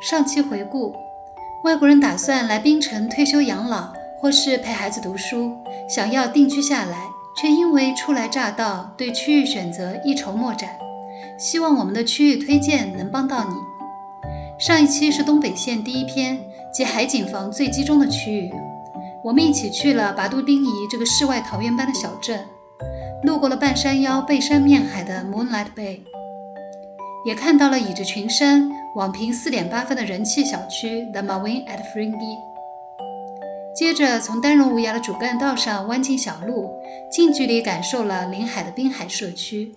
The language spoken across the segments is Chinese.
上期回顾，外国人打算来槟城退休养老，或是陪孩子读书，想要定居下来，却因为初来乍到，对区域选择一筹莫展。希望我们的区域推荐能帮到你。上一期是东北线第一篇，即海景房最集中的区域。我们一起去了拔都丁仪这个世外桃源般的小镇，路过了半山腰背山面海的 Moonlight Bay， 也看到了倚着群山网评 4.8 分的人气小区 The Marwin at Fringi。 接着从丹绒无涯的主干道上弯进小路，近距离感受了临海的滨海社区，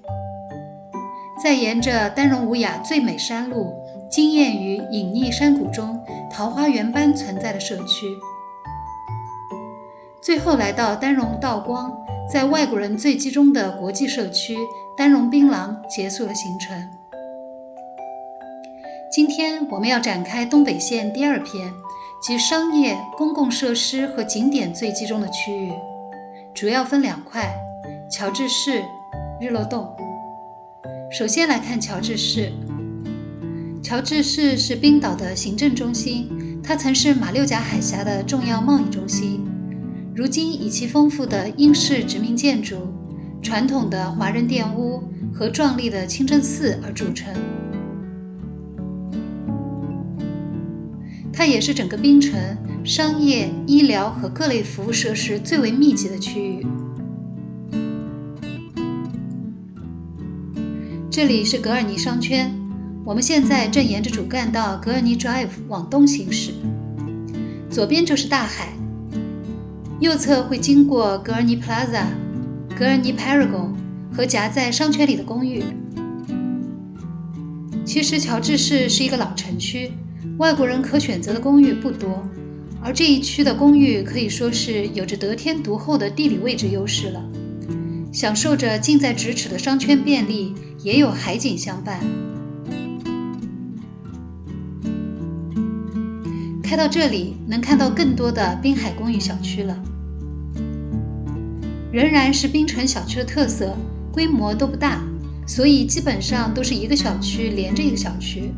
再沿着丹绒无涯最美山路惊艳于隐匿山谷中桃花源般存在的社区，最后来到丹绒道光，在外国人最集中的国际社区丹绒槟榔结束了行程。今天我们要展开东北线第二篇，即商业、公共设施和景点最集中的区域，主要分两块：乔治市、日落洞。首先来看乔治市。乔治市是冰岛的行政中心，它曾是马六甲海峡的重要贸易中心，如今以其丰富的英式殖民建筑、传统的华人店屋和壮丽的清真寺而著称。它也是整个槟城商业、医疗和各类服务设施最为密集的区域。这里是格尔尼商圈，我们现在正沿着主干道格尔尼 Drive 往东行驶，左边就是大海，右侧会经过格尔尼 Plaza、格尔尼 Paragon 和夹在商圈里的公寓。其实乔治市是一个老城区，外国人可选择的公寓不多，而这一区的公寓可以说是有着得天独厚的地理位置优势了，享受着近在咫尺的商圈便利，也有海景相伴。开到这里能看到更多的滨海公寓小区了，仍然是槟城小区的特色，规模都不大，所以基本上都是一个小区连着一个小区。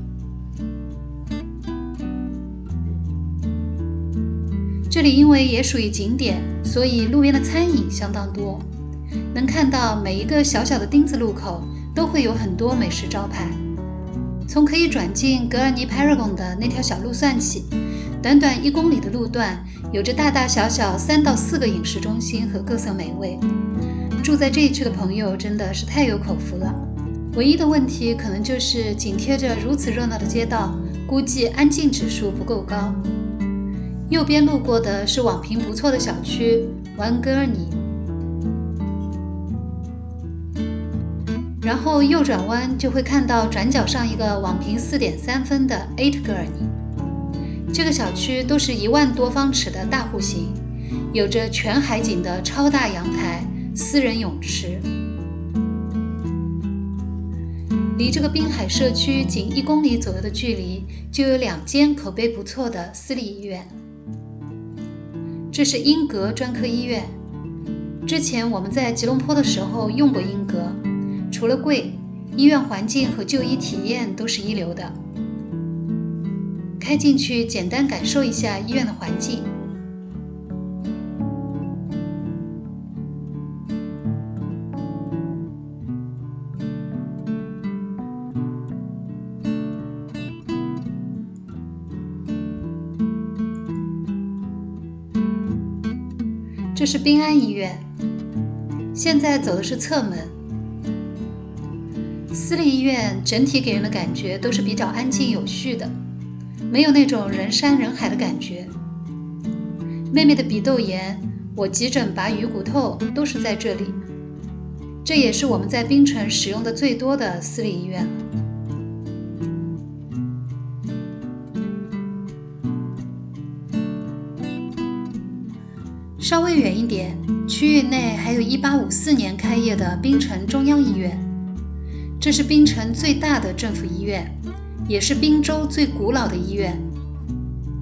这里因为也属于景点，所以路边的餐饮相当多，能看到每一个小小的丁字路口都会有很多美食招牌。从可以转进格尔尼 Paragon 的那条小路算起，短短1公里的路段有着大大小小3到4个饮食中心和各色美味。住在这一区的朋友真的是太有口福了。唯一的问题可能就是紧贴着如此热闹的街道，估计安静指数不够高。右边路过的是网评不错的小区 One Gurney， 然后右转弯就会看到转角上一个网评 4.3 分的 Eight Gurney。 这个小区都是1万多方尺的大户型，有着全海景的超大阳台、私人泳池。离这个滨海社区仅1公里左右的距离，就有2间口碑不错的私立医院。这是英格专科医院，之前我们在吉隆坡的时候用过英格，除了贵，医院环境和就医体验都是一流的。开进去简单感受一下医院的环境。这是滨安医院，现在走的是侧门。私立医院整体给人的感觉都是比较安静有序的，没有那种人山人海的感觉。妹妹的鼻窦炎，我急诊拔鱼骨头都是在这里，这也是我们在槟城使用的最多的私立医院了。稍微远一点，区域内还有1854年开业的槟城中央医院，这是槟城最大的政府医院，也是滨州最古老的医院。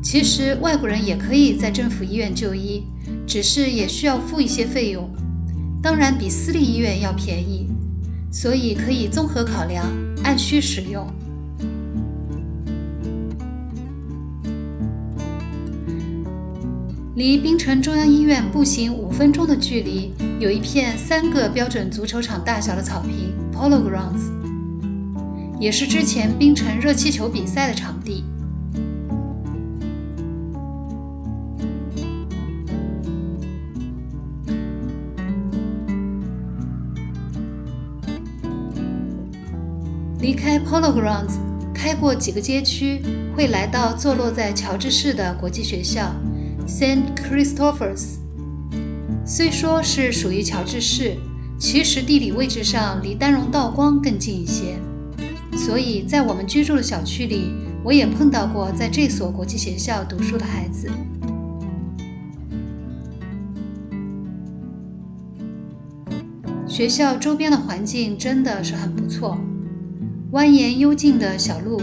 其实外国人也可以在政府医院就医，只是也需要付一些费用，当然比私立医院要便宜，所以可以综合考量，按需使用。离槟城中央医院步行5分钟的距离，有一片3个标准足球场大小的草坪 Polo Grounds， 也是之前槟城热气球比赛的场地。离开 Polo Grounds， 开过几个街区，会来到坐落在乔治市的国际学校 St. Christopher's。 虽说是属于乔治市，其实地理位置上离丹戎道光更近一些，所以在我们居住的小区里，我也碰到过在这所国际学校读书的孩子。学校周边的环境真的是很不错，蜿蜒幽静的小路，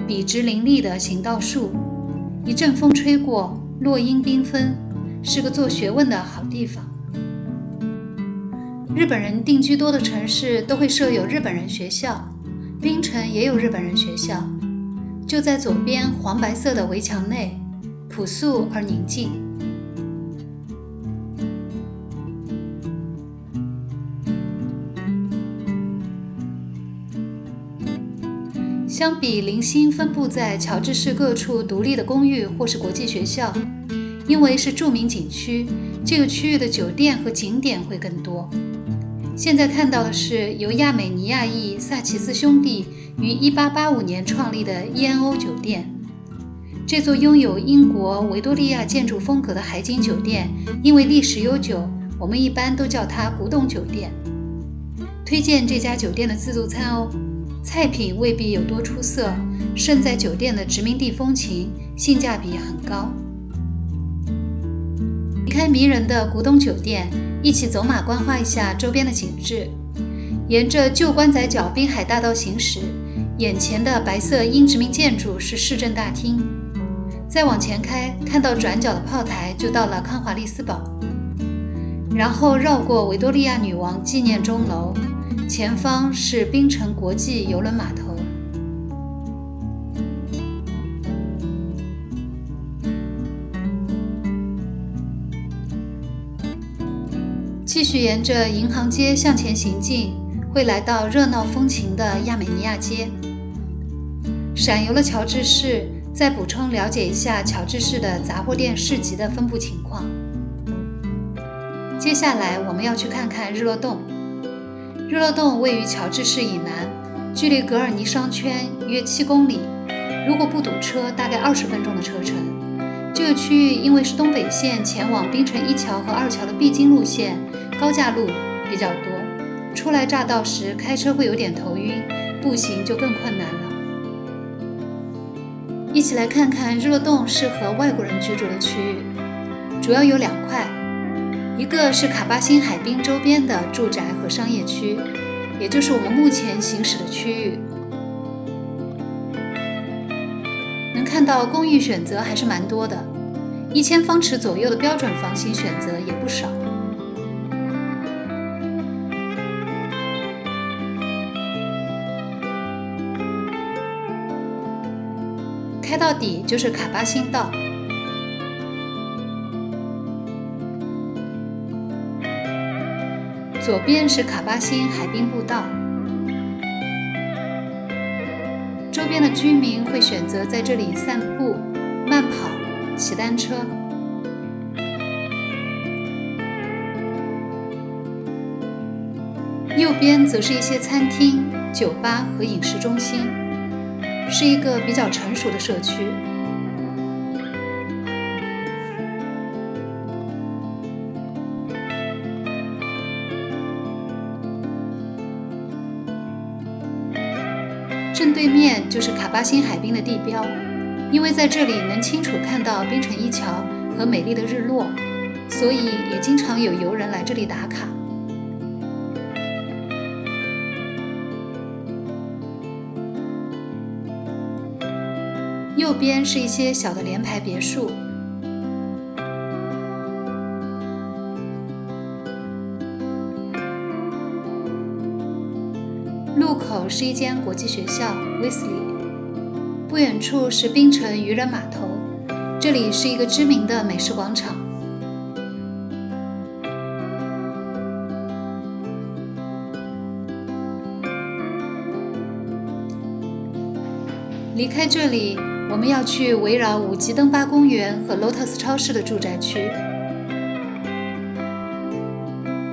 笔直林立的行道树，一阵风吹过，落英缤纷，是个做学问的好地方。日本人定居多的城市都会设有日本人学校，槟城也有日本人学校，就在左边黄白色的围墙内，朴素而宁静。相比零星分布在乔治市各处独立的公寓或是国际学校，因为是著名景区，这个区域的酒店和景点会更多。现在看到的是由亚美尼亚裔萨奇斯兄弟于1885年创立的 ENO 酒店。这座拥有英国维多利亚建筑风格的海景酒店，因为历史悠久，我们一般都叫它古董酒店。推荐这家酒店的自助餐哦，菜品未必有多出色，胜在酒店的殖民地风情，性价比很高。离开迷人的古董酒店，一起走马观花一下周边的景致。沿着旧关仔角滨海大道行驶，眼前的白色英殖民建筑是市政大厅。再往前开，看到转角的炮台就到了康华利斯堡，然后绕过维多利亚女王纪念钟楼，前方是槟城国际邮轮码头。继续沿着银行街向前行进，会来到热闹风情的亚美尼亚街。闪游了乔治市，再补充了解一下乔治市的杂货店市集的分布情况。接下来我们要去看看日落洞。日落洞位于乔治市以南，距离格尔尼商圈约7公里，如果不堵车，大概20分钟的车程。这个区域因为是东北线前往槟城1桥和2桥的必经路线，高架路比较多，初来乍到时开车会有点头晕，步行就更困难了。一起来看看日落洞适合外国人居住的区域，主要有2块，一个是卡巴辛海滨周边的住宅和商业区，也就是我们目前行驶的区域。能看到公寓选择还是蛮多的，1000方尺左右的标准房型选择也不少。开到底就是卡巴辛道，左边是卡巴辛海滨步道。周边的居民会选择在这里散步、慢跑、骑单车。右边则是一些餐厅、酒吧和饮食中心，是一个比较成熟的社区。正对面就是卡巴辛海滨的地标，因为在这里能清楚看到槟城1桥和美丽的日落，所以也经常有游人来这里打卡。右边是一些小的联排别墅，路口是一间国际学校威斯利，不远处是槟城渔人码头，这里是一个知名的美食广场。离开这里，我们要去围绕五级登巴公园和 Lotus 超市的住宅区。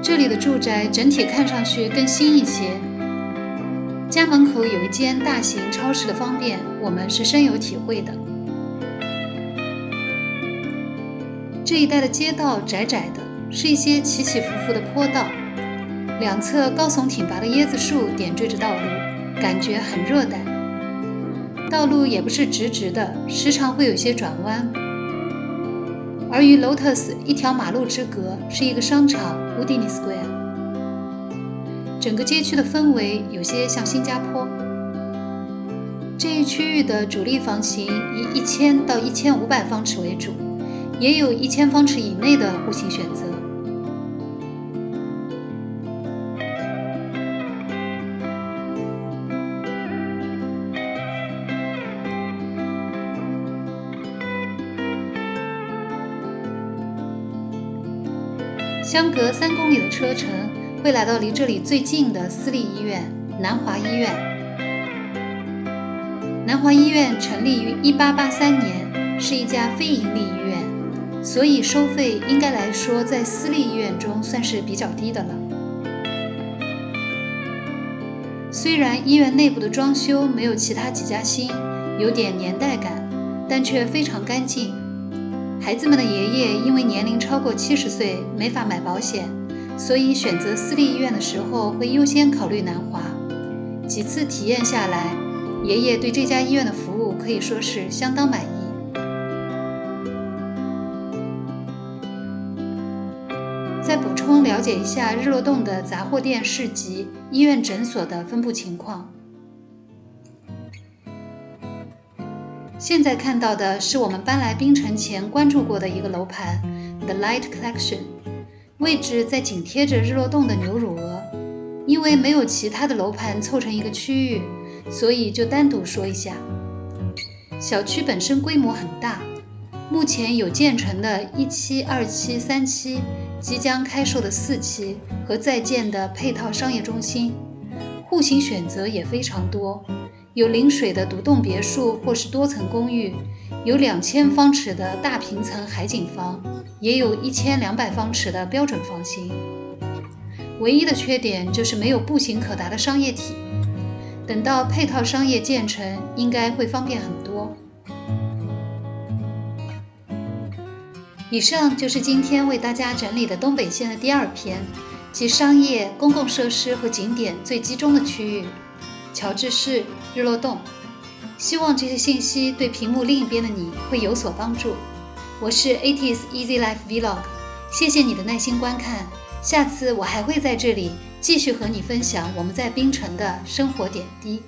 这里的住宅整体看上去更新一些，家门口有一间大型超市的方便，我们是深有体会的。这一带的街道窄窄的，是一些起起伏伏的坡道，两侧高耸挺拔的椰子树点缀着道路，感觉很热带。道路也不是直直的，时常会有些转弯。而与 Lotus 一条马路之隔是一个商场 Houdini Square， 整个街区的氛围有些像新加坡。这一区域的主力房型以1000到1500方尺为主，也有1000方尺以内的户型选择。相隔3公里的车程，会来到离这里最近的私立医院——南华医院。南华医院成立于1883年，是一家非营利医院，所以收费应该来说在私立医院中算是比较低的了。虽然医院内部的装修没有其他几家新，有点年代感，但却非常干净。孩子们的爷爷因为年龄超过70岁，没法买保险，所以选择私立医院的时候会优先考虑南华。几次体验下来，爷爷对这家医院的服务可以说是相当满意。再补充了解一下日落洞的杂货店、市集、医院、诊所的分布情况。现在看到的是我们搬来槟城前关注过的一个楼盘 The Light Collection， 位置在紧贴着日落洞的牛乳鹅。因为没有其他的楼盘凑成一个区域，所以就单独说一下。小区本身规模很大，目前有建成的1期、2期、3期，即将开售的4期和在建的配套商业中心，户型选择也非常多。有临水的独栋别墅或是多层公寓，有2000方尺的大平层海景房，也有1200方尺的标准房型。唯一的缺点就是没有步行可达的商业体，等到配套商业建成，应该会方便很多。以上就是今天为大家整理的东北线的第2篇，即商业、公共设施和景点最集中的区域——乔治市、日落洞。希望这些信息对屏幕另一边的你会有所帮助。我是 80s Easy Life Vlog， 谢谢你的耐心观看。下次我还会在这里继续和你分享我们在槟城的生活点滴。